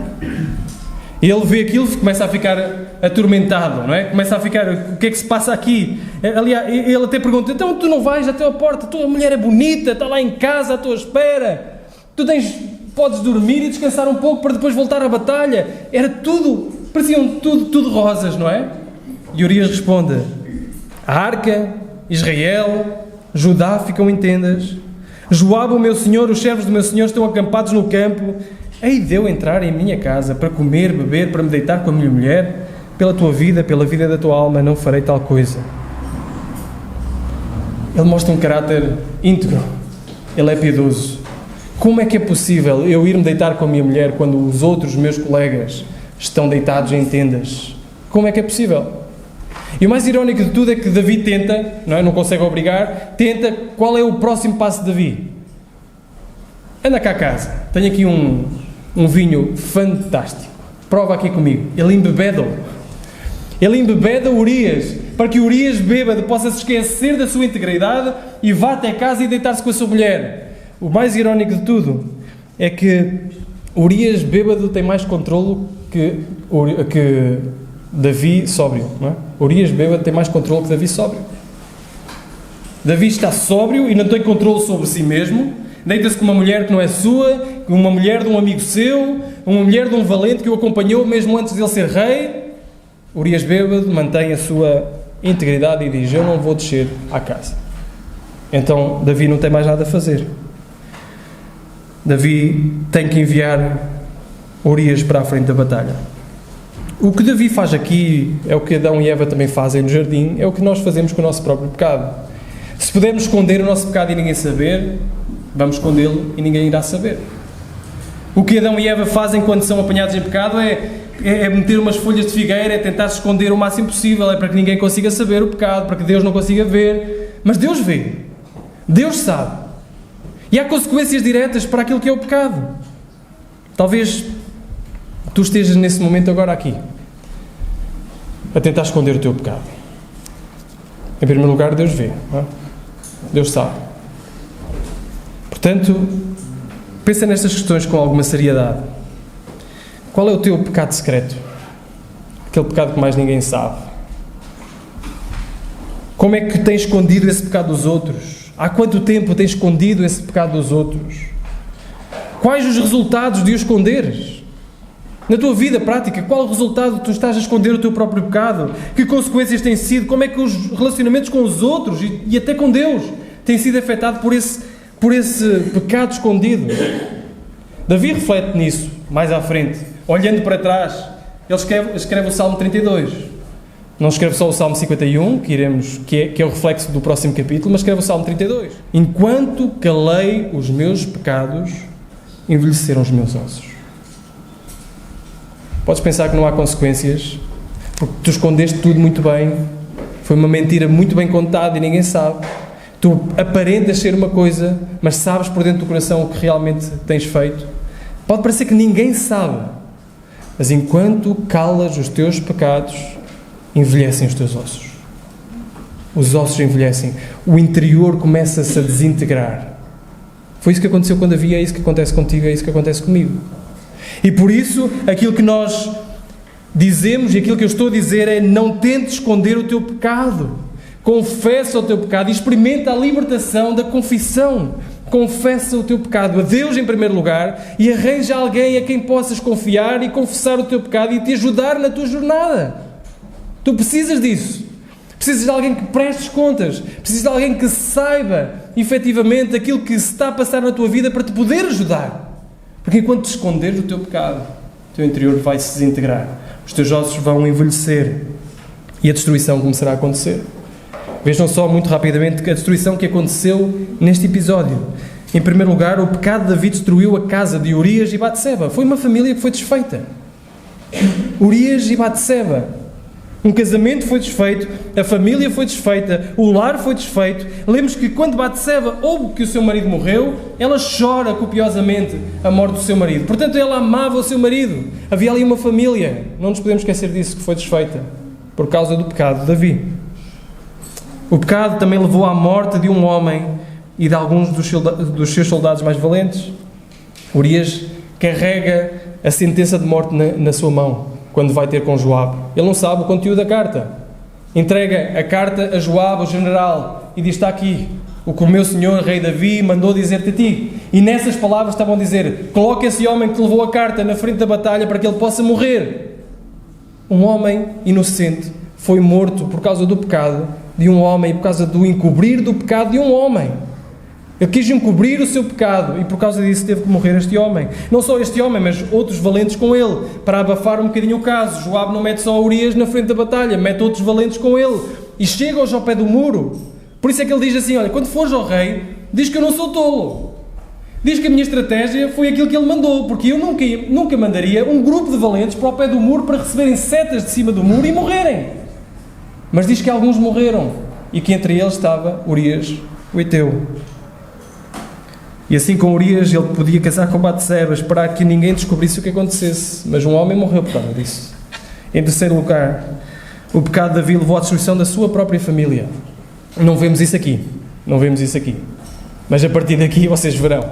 E ele vê aquilo, começa a ficar atormentado, não é? Começa a ficar, o que é que se passa aqui? Aliás, ele até pergunta: então tu não vais até a porta? A tua mulher é bonita, está lá em casa à tua espera. Podes dormir e descansar um pouco para depois voltar à batalha. Era tudo, pareciam tudo rosas, não é? E Urias responde: a arca, Israel, Judá ficam em tendas. Joabe, o meu senhor, os servos do meu senhor estão acampados no campo. Hei de eu entrar em minha casa para comer, beber, para me deitar com a minha mulher? Pela tua vida, pela vida da tua alma, não farei tal coisa. Ele mostra um caráter íntegro. Ele é piedoso. Como é que é possível eu ir-me deitar com a minha mulher quando os outros meus colegas estão deitados em tendas? Como é que é possível? E o mais irónico de tudo é que Davi tenta, não consegue obrigar, tenta. Qual é o próximo passo de Davi? Anda cá a casa, tenho aqui um vinho fantástico, prova aqui comigo. Ele embebeda Urias, para que Urias bêbado possa se esquecer da sua integridade e vá até casa e deitar-se com a sua mulher. O mais irónico de tudo é que Urias bêbado tem mais controlo que Davi sóbrio, não é? Urias bêbado tem mais controlo que Davi sóbrio. Davi está sóbrio e não tem controlo sobre si mesmo, deita-se com uma mulher que não é sua, com uma mulher de um amigo seu, uma mulher de um valente que o acompanhou mesmo antes de ele ser rei. Urias bêbado mantém a sua integridade e diz: eu não vou descer à casa. Então Davi não tem mais nada a fazer. Davi tem que enviar Urias para a frente da batalha. O que Davi faz aqui é o que Adão e Eva também fazem no jardim, é o que nós fazemos com o nosso próprio pecado. Se pudermos esconder o nosso pecado e ninguém saber, vamos escondê-lo e ninguém irá saber. O que Adão e Eva fazem quando são apanhados em pecado é meter umas folhas de figueira, é tentar se esconder o máximo possível, é para que ninguém consiga saber o pecado, para que Deus não consiga ver. Mas Deus vê. Deus sabe. E há consequências diretas para aquilo que é o pecado. Talvez tu estejas nesse momento agora aqui, a tentar esconder o teu pecado. Em primeiro lugar, Deus vê, não é? Deus sabe. Portanto, pensa nestas questões com alguma seriedade. Qual é o teu pecado secreto? Aquele pecado que mais ninguém sabe. Como é que tens escondido esse pecado dos outros? Há quanto tempo tens escondido esse pecado dos outros? Quais os resultados de o esconderes? Na tua vida prática, qual o resultado tu estás a esconder o teu próprio pecado? Que consequências têm sido? Como é que os relacionamentos com os outros e até com Deus têm sido afetados por esse pecado escondido? Davi reflete nisso, mais à frente, olhando para trás. Ele escreve o Salmo 32. Não escreve só o Salmo 51, que é o reflexo do próximo capítulo, mas escreve o Salmo 32. Enquanto calei os meus pecados, envelheceram os meus ossos. Podes pensar que não há consequências porque tu escondeste tudo muito bem, foi uma mentira muito bem contada e ninguém sabe. Tu aparentas ser uma coisa, mas sabes por dentro do coração o que realmente tens feito. Pode parecer que ninguém sabe, mas enquanto calas os teus pecados, envelhecem os teus ossos. Os ossos envelhecem, o interior começa-se a desintegrar. Foi isso que aconteceu com Davi, é isso que acontece contigo, é isso que acontece comigo. E por isso, aquilo que nós dizemos e aquilo que eu estou a dizer é: não tentes esconder o teu pecado. Confessa o teu pecado e experimenta a libertação da confissão. Confessa o teu pecado a Deus em primeiro lugar e arranja alguém a quem possas confiar e confessar o teu pecado e te ajudar na tua jornada. Tu precisas disso. Precisas de alguém que prestes contas. Precisas de alguém que saiba efetivamente aquilo que se está a passar na tua vida para te poder ajudar. Porque enquanto te esconderes o teu pecado, o teu interior vai se desintegrar. Os teus ossos vão envelhecer e a destruição começará a acontecer. Vejam só muito rapidamente a destruição que aconteceu neste episódio. Em primeiro lugar, o pecado de Davi destruiu a casa de Urias e Batseba. Foi uma família que foi desfeita. Urias e Batseba. Um casamento foi desfeito, a família foi desfeita, o lar foi desfeito. Lemos que quando Batseba ouve que o seu marido morreu, ela chora copiosamente a morte do seu marido. Portanto, ela amava o seu marido. Havia ali uma família. Não nos podemos esquecer disso, que foi desfeita por causa do pecado de Davi. O pecado também levou à morte de um homem e de alguns dos seus soldados mais valentes. Urias carrega a sentença de morte na sua mão quando vai ter com Joabe. Ele não sabe o conteúdo da carta. Entrega a carta a Joabe, o general, e diz: está aqui o que o meu senhor, rei Davi, mandou dizer-te a ti. E nessas palavras estavam a dizer: coloca esse homem que te levou a carta na frente da batalha para que ele possa morrer. Um homem inocente foi morto por causa do pecado de um homem, por causa do encobrir do pecado de um homem. Ele quis encobrir o seu pecado e por causa disso teve que morrer este homem. Não só este homem, mas outros valentes com ele, para abafar um bocadinho o caso. Joabe não mete só Urias na frente da batalha, mete outros valentes com ele. E chega-os ao pé do muro. Por isso é que ele diz assim: olha, quando fores ao rei, diz que eu não sou tolo. Diz que a minha estratégia foi aquilo que ele mandou, porque eu nunca mandaria um grupo de valentes para o pé do muro para receberem setas de cima do muro e morrerem. Mas diz que alguns morreram e que entre eles estava Urias, o Heteu. E assim com Urias ele podia casar com Batseba, esperar que ninguém descobrisse o que acontecesse, mas um homem morreu por causa disso. Em terceiro lugar, o pecado de Davi levou à destruição da sua própria família. Não vemos isso aqui, mas a partir daqui vocês verão.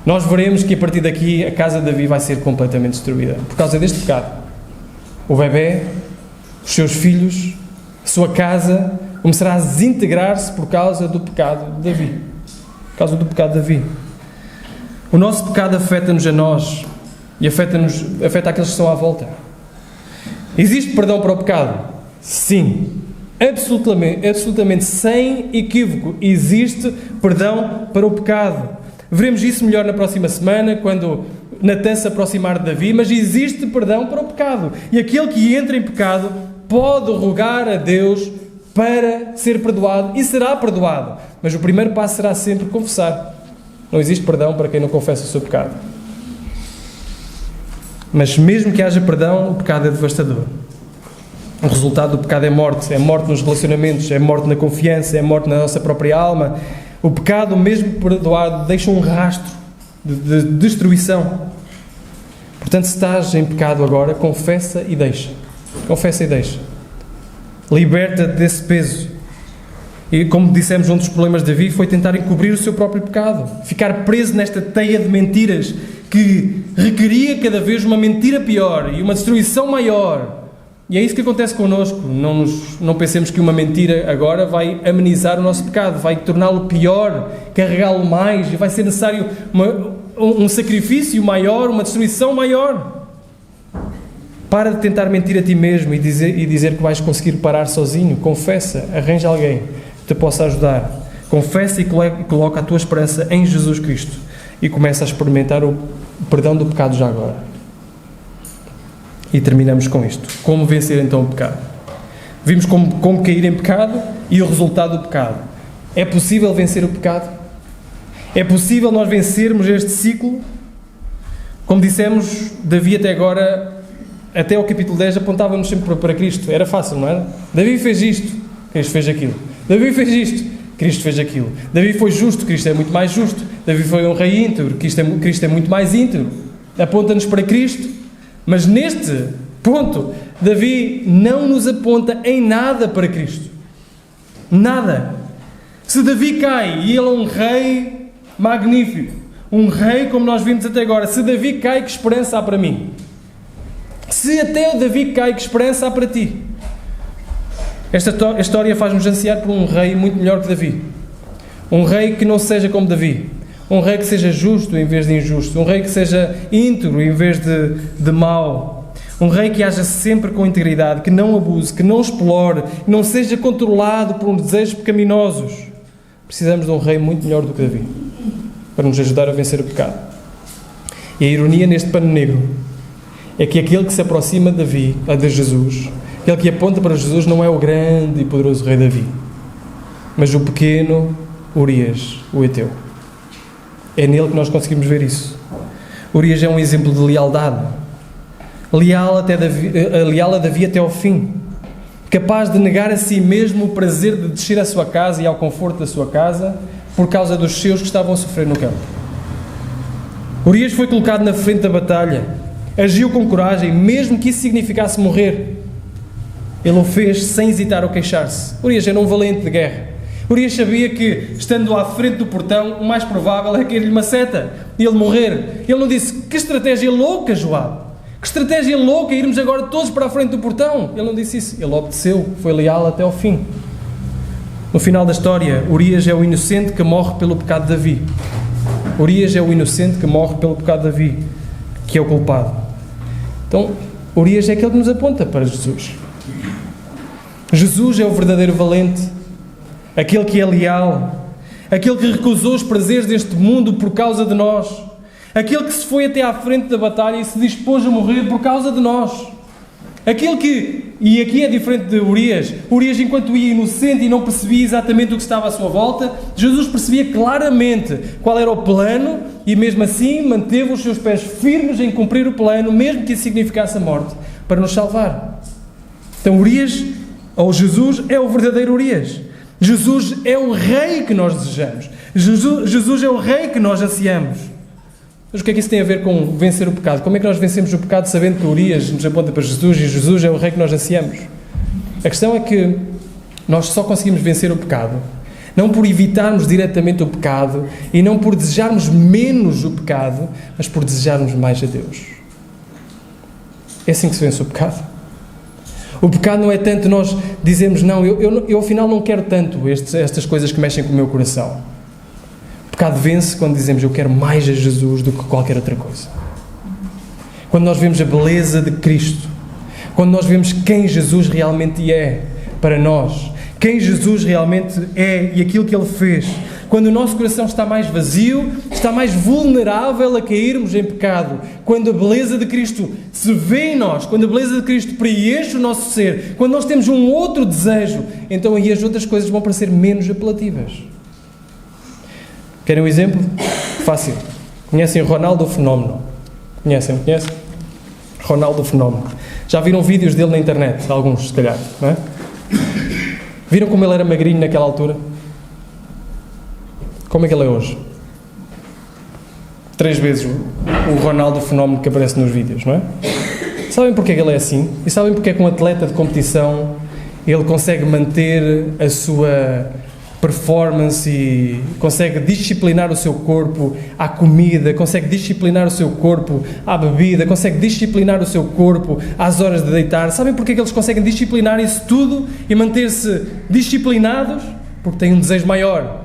Nós veremos que a partir daqui a casa de Davi vai ser completamente destruída, por causa deste pecado. O bebê, os seus filhos, a sua casa começará a desintegrar-se por causa do pecado de Davi. Por causa do pecado de Davi. O nosso pecado afeta-nos a nós e afeta aqueles que estão à volta. Existe perdão para o pecado? Sim. Absolutamente sem equívoco. Existe perdão para o pecado. Veremos isso melhor na próxima semana, quando Natã se aproximar de Davi, mas existe perdão para o pecado. E aquele que entra em pecado pode rogar a Deus para ser perdoado e será perdoado. Mas o primeiro passo será sempre confessar. Não existe perdão para quem não confessa o seu pecado. Mas mesmo que haja perdão, o pecado é devastador. O resultado do pecado é morte nos relacionamentos, é morte na confiança, é morte na nossa própria alma. O pecado, mesmo perdoado, deixa um rastro de destruição. Portanto, se estás em pecado agora, confessa e deixa. Confessa e deixa. Liberta-te desse peso. E como dissemos, um dos problemas de Davi foi tentar encobrir o seu próprio pecado. Ficar preso nesta teia de mentiras que requeria cada vez uma mentira pior e uma destruição maior. E é isso que acontece connosco. Não pensemos que uma mentira agora vai amenizar o nosso pecado, vai torná-lo pior, carregá-lo mais, e vai ser necessário um sacrifício maior, uma destruição maior. Para de tentar mentir a ti mesmo e dizer que vais conseguir parar sozinho. Confessa, arranja alguém que te possa ajudar. Confessa e coloca a tua esperança em Jesus Cristo e começa a experimentar o perdão do pecado já agora. E terminamos com isto. Como vencer então o pecado? Vimos como cair em pecado e o resultado do pecado. É possível vencer o pecado? É possível nós vencermos este ciclo? Como dissemos, Davi até agora até ao capítulo 10 apontávamos sempre para Cristo. Era fácil, não era? Davi fez isto, Cristo fez aquilo. Davi fez isto, Cristo fez aquilo. Davi foi justo, Cristo é muito mais justo. Davi foi um rei íntegro, Cristo é muito mais íntegro. Aponta-nos para Cristo. Mas neste ponto, Davi não nos aponta em nada para Cristo. Nada. Se Davi cai e ele é um rei magnífico, um rei como nós vimos até agora, se Davi cai, que esperança há para mim? Se até o Davi cai, que esperança há para ti? Esta história faz-nos ansiar por um rei muito melhor que Davi. Um rei que não seja como Davi. Um rei que seja justo em vez de injusto. Um rei que seja íntegro em vez de mau. Um rei que haja sempre com integridade, que não abuse, que não explore, que não seja controlado por desejos pecaminosos. Precisamos de um rei muito melhor do que Davi, para nos ajudar a vencer o pecado. E a ironia neste pano negro é que aquele que se aproxima de Davi, de Jesus, aquele que aponta para Jesus, não é o grande e poderoso rei Davi, mas o pequeno Urias, o heteu. É nele que nós conseguimos ver isso. Urias é um exemplo de lealdade. Leal a Davi até ao fim. Capaz de negar a si mesmo o prazer de descer à sua casa e ao conforto da sua casa por causa dos seus que estavam a sofrer no campo. Urias foi colocado na frente da batalha. Agiu com coragem, mesmo que isso significasse morrer. Ele o fez sem hesitar ou queixar-se. Urias era um valente de guerra. Urias sabia que, estando à frente do portão, o mais provável é cair-lhe uma seta e ele morrer. Ele não disse, que estratégia louca, Joabe! Que estratégia louca, irmos agora todos para a frente do portão! Ele não disse isso. Ele obedeceu, foi leal até ao fim. No final da história, Urias é o inocente que morre pelo pecado de Davi. Urias é o inocente que morre pelo pecado de Davi, que é o culpado. Então, Urias é aquele que nos aponta para Jesus. Jesus é o verdadeiro valente, aquele que é leal, aquele que recusou os prazeres deste mundo por causa de nós, aquele que se foi até à frente da batalha e se dispôs a morrer por causa de nós, aquele que, e aqui é diferente de Urias, enquanto ia inocente e não percebia exatamente o que estava à sua volta, Jesus percebia claramente qual era o plano e mesmo assim manteve os seus pés firmes em cumprir o plano, mesmo que isso significasse a morte, para nos salvar. Então Urias, ou Jesus, é o verdadeiro Urias. Jesus é o rei que nós desejamos. Jesus é o rei que nós ansiamos. Mas o que é que isso tem a ver com vencer o pecado? Como é que nós vencemos o pecado sabendo que Urias nos aponta para Jesus e Jesus é o rei que nós ansiamos? A questão é que nós só conseguimos vencer o pecado não por evitarmos diretamente o pecado e não por desejarmos menos o pecado, mas por desejarmos mais a Deus. É assim que se vence o pecado. O pecado não é tanto nós dizemos, não, eu afinal não quero tanto estas coisas que mexem com o meu coração. O pecado vence quando dizemos, eu quero mais a Jesus do que qualquer outra coisa. Quando nós vemos a beleza de Cristo, quando nós vemos quem Jesus realmente é para nós, quem Jesus realmente é e aquilo que Ele fez, quando o nosso coração está mais vazio, está mais vulnerável a cairmos em pecado, quando a beleza de Cristo se vê em nós, quando a beleza de Cristo preenche o nosso ser, quando nós temos um outro desejo, então aí as outras coisas vão parecer menos apelativas. Querem um exemplo? Fácil. Conhecem o Ronaldo Fenómeno? Conhecem? Ronaldo Fenómeno. Já viram vídeos dele na internet? Alguns, se calhar, não é? Viram como ele era magrinho naquela altura? Como é que ele é hoje? 3 vezes o Ronaldo Fenómeno que aparece nos vídeos, não é? Sabem porque é que ele é assim? E sabem porque é que um atleta de competição ele consegue manter a sua performance e consegue disciplinar o seu corpo à comida, consegue disciplinar o seu corpo à bebida, consegue disciplinar o seu corpo às horas de deitar? Sabem porque é que eles conseguem disciplinar isso tudo e manter-se disciplinados? Porque têm um desejo maior.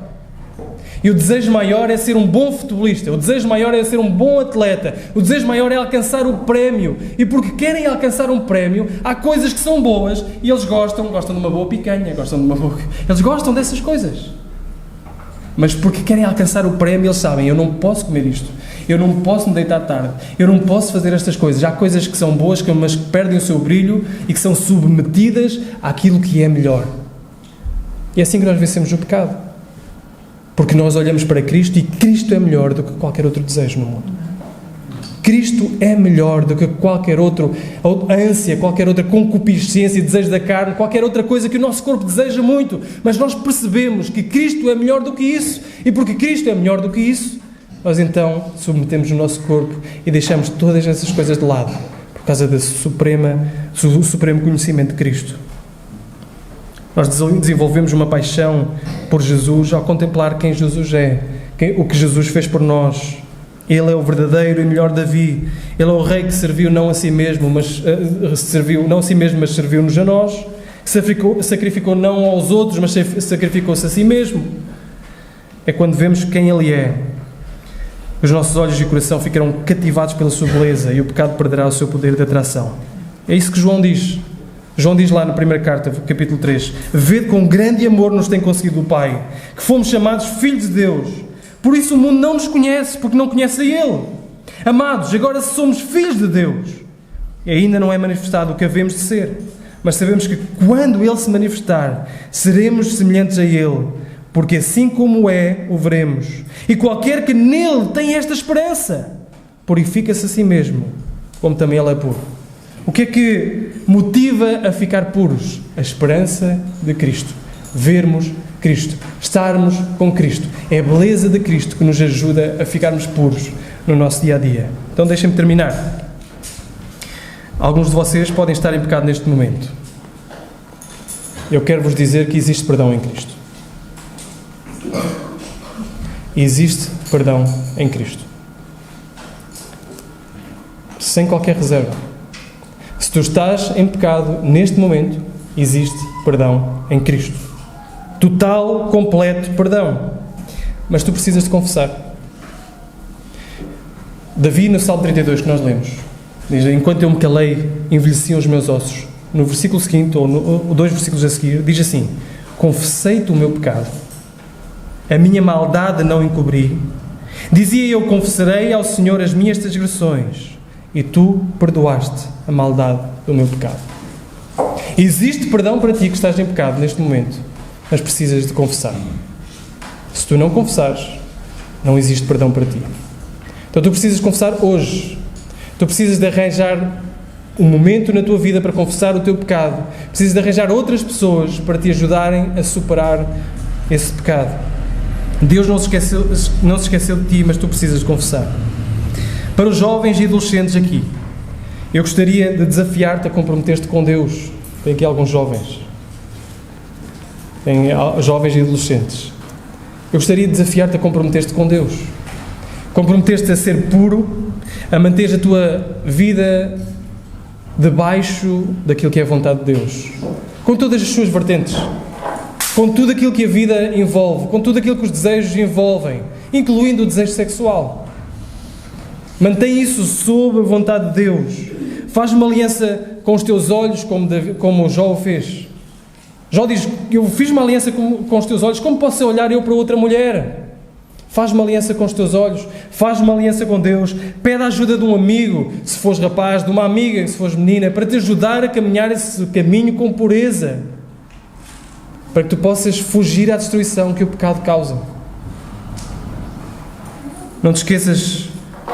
E o desejo maior é ser um bom futebolista, o desejo maior é ser um bom atleta, o desejo maior é alcançar o prémio. E porque querem alcançar um prémio, há coisas que são boas e eles gostam de uma boa picanha, eles gostam dessas coisas. Mas porque querem alcançar o prémio, eles sabem, eu não posso comer isto, eu não posso me deitar tarde, eu não posso fazer estas coisas. Há coisas que são boas, mas que perdem o seu brilho e que são submetidas àquilo que é melhor. E é assim que nós vencemos o pecado. Porque nós olhamos para Cristo e Cristo é melhor do que qualquer outro desejo no mundo. Cristo é melhor do que qualquer outra ânsia, qualquer outra concupiscência, desejo da carne, qualquer outra coisa que o nosso corpo deseja muito. Mas nós percebemos que Cristo é melhor do que isso. E porque Cristo é melhor do que isso, nós então submetemos o nosso corpo e deixamos todas essas coisas de lado, por causa do supremo conhecimento de Cristo. Nós desenvolvemos uma paixão por Jesus ao contemplar quem Jesus é, o que Jesus fez por nós. Ele é o verdadeiro e melhor Davi. Ele é o rei que serviu não a si mesmo, mas serviu-nos a nós. Sacrificou não aos outros, mas sacrificou-se a si mesmo. É quando vemos quem Ele é. Os nossos olhos e coração ficarão cativados pela sua beleza e o pecado perderá o seu poder de atração. É isso que João diz. João diz lá na primeira carta, capítulo 3: Vede com grande amor nos tem concedido o Pai, que fomos chamados filhos de Deus. Por isso o mundo não nos conhece, porque não conhece a Ele. Amados, agora somos filhos de Deus. E ainda não é manifestado o que havemos de ser. Mas sabemos que quando Ele se manifestar, seremos semelhantes a Ele, porque assim como é, o veremos. E qualquer que nele tem esta esperança, purifica-se a si mesmo, como também Ele é puro. O que é que motiva a ficar puros? A esperança de Cristo. Vermos Cristo. Estarmos com Cristo. É a beleza de Cristo que nos ajuda a ficarmos puros no nosso dia-a-dia. Então deixem-me terminar. Alguns de vocês podem estar em pecado neste momento. Eu quero vos dizer que existe perdão em Cristo. Existe perdão em Cristo. Sem qualquer reserva. Se tu estás em pecado neste momento, existe perdão em Cristo. Total, completo perdão. Mas tu precisas de confessar. Davi, no Salmo 32 que nós lemos, diz: enquanto eu me calei, envelheciam os meus ossos. No versículo seguinte, ou dois versículos a seguir, diz assim: confessei-te o meu pecado, a minha maldade não encobri. Dizia eu: confessarei ao Senhor as minhas transgressões, e tu perdoaste a maldade do meu pecado. Existe perdão para ti que estás em pecado neste momento, mas precisas de confessar. Se tu não confessares, não existe perdão para ti. Então tu precisas confessar hoje. Tu precisas de arranjar um momento na tua vida para confessar o teu pecado. Precisas de arranjar outras pessoas para te ajudarem a superar esse pecado. Deus não se esqueceu de ti, mas tu precisas de confessar. Para os jovens e adolescentes aqui, eu gostaria de desafiar-te a comprometer-te com Deus. Tem aqui alguns jovens. Tem jovens e adolescentes. Eu gostaria de desafiar-te a comprometer-te com Deus. Comprometer-te a ser puro, a manter a tua vida debaixo daquilo que é a vontade de Deus. Com todas as suas vertentes. Com tudo aquilo que a vida envolve. Com tudo aquilo que os desejos envolvem. Incluindo o desejo sexual. Mantém isso sob a vontade de Deus. Faz uma aliança com os teus olhos, como Jó o fez. Jó diz: eu fiz uma aliança com os teus olhos, como posso olhar eu para outra mulher? Faz uma aliança com os teus olhos, faz uma aliança com Deus, pede a ajuda de um amigo, se fores rapaz, de uma amiga, se fores menina, para te ajudar a caminhar esse caminho com pureza, para que tu possas fugir à destruição que o pecado causa. Não te esqueças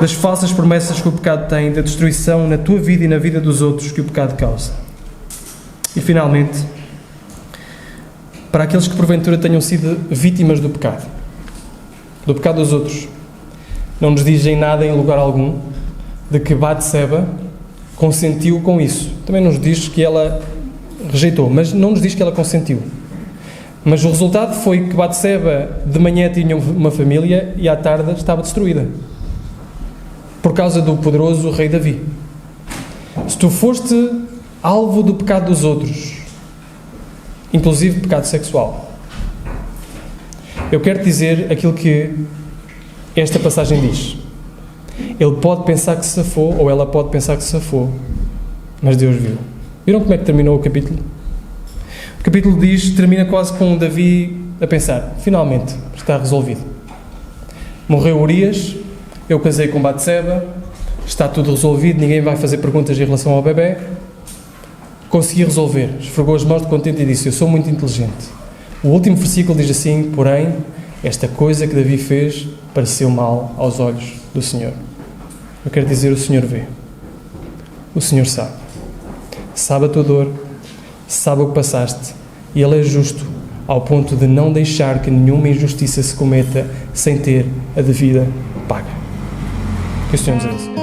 das falsas promessas que o pecado tem, da destruição na tua vida e na vida dos outros que o pecado causa. E finalmente, para aqueles que porventura tenham sido vítimas do pecado dos outros, não nos dizem nada em lugar algum de que Batseba consentiu com isso. Também nos diz que ela rejeitou, mas não nos diz que ela consentiu. Mas o resultado foi que Batseba de manhã tinha uma família e à tarde estava destruída. Por causa do poderoso rei Davi. Se tu foste alvo do pecado dos outros, inclusive pecado sexual, eu quero te dizer aquilo que esta passagem diz. Ele pode pensar que se safou, ou ela pode pensar que se safou, mas Deus viu. Viram como é que terminou o capítulo? O capítulo termina quase com Davi a pensar: finalmente está resolvido. Morreu Urias, eu casei com Batseba, está tudo resolvido, ninguém vai fazer perguntas em relação ao bebê. Consegui resolver. Esfregou as mãos de contente e disse: eu sou muito inteligente. O último versículo diz assim: porém, esta coisa que Davi fez pareceu mal aos olhos do Senhor. Eu quero dizer, o Senhor vê. O Senhor sabe. Sabe a tua dor, sabe o que passaste, e Ele é justo ao ponto de não deixar que nenhuma injustiça se cometa sem ter a devida paga. Que o Senhor nos abençoe.